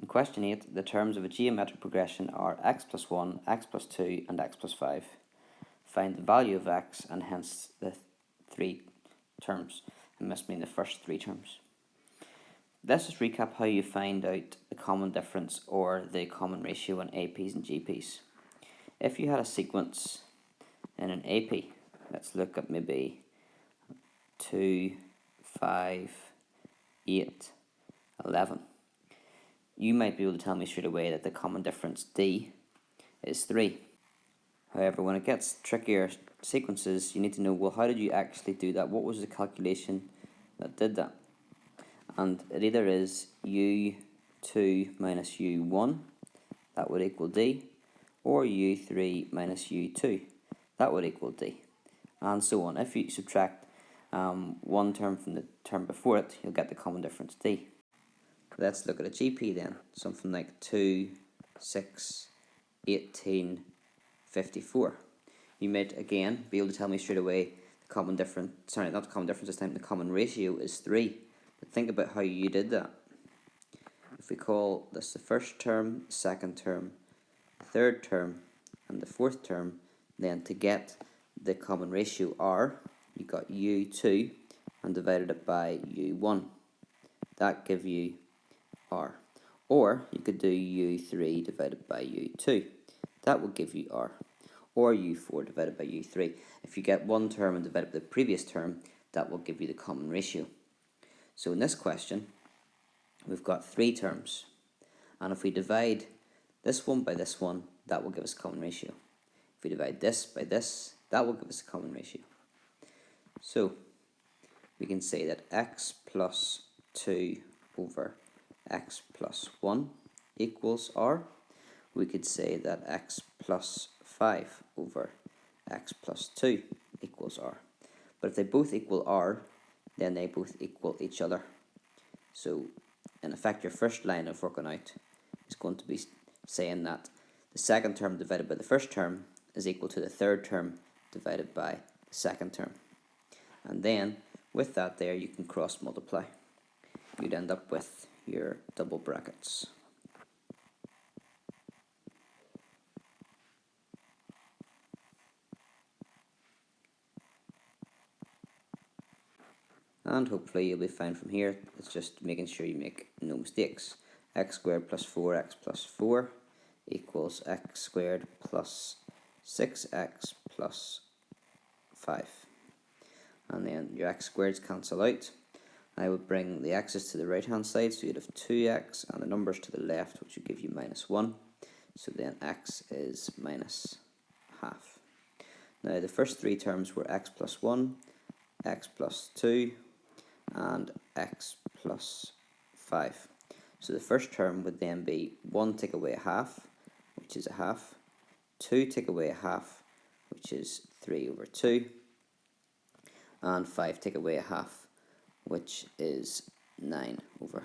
In question 8, the terms of a geometric progression are x plus 1, x plus 2, and x plus 5. Find the value of x and hence the three terms. It must mean the first three terms. Let's just recap how you find out the common difference or the common ratio in APs and GPs. If you had a sequence in an AP, let's look at maybe 2, 5, 8, 11. You might be able to tell me straight away that the common difference D is 3. However, when it gets trickier sequences, you need to know, well, how did you actually do that? What was the calculation that did that? And it either is U2 minus U1, that would equal D, or U3 minus U2, that would equal D, and so on. If you subtract one term from the term before it, you'll get the common difference D. Let's look at a GP then, something like 2, 6, 18, 54. You might again be able to tell me straight away the common difference, sorry, not the common difference this time, the common ratio is 3. But think about how you did that. If we call this the first term, second term, third term, and the fourth term, then to get the common ratio R, you got U2 and divided it by U1. That give you R. Or you could do U3 divided by U2. That will give you R. Or U4 divided by U3. If you get one term and divide it by the previous term, that will give you the common ratio. So in this question, we've got 3 terms. And if we divide this one by this one, that will give us a common ratio. If we divide this by this, that will give us a common ratio. So we can say that x plus 2 over x plus 1 equals R. We could say that x plus 5 over x plus 2 equals R. But if they both equal R, then they both equal each other. So in effect, your first line of working out is going to be saying that the second term divided by the first term is equal to the third term divided by the second term. And then with that there, you can cross multiply. You'd end up with your double brackets. And hopefully you'll be fine from here. It's just making sure you make no mistakes. X squared plus 4x plus 4 equals x squared plus 6x plus 5. And then your x squareds cancel out. I would bring the x's to the right hand side, so you'd have 2x, and the numbers to the left, which would give you minus 1. So then x is minus half. Now the first 3 terms were x plus 1, x plus 2, and x plus 5. So the first term would then be 1 take away a half, which is a half, 2 take away a half, which is 3 over 2, and 5 take away a half, which is 9 over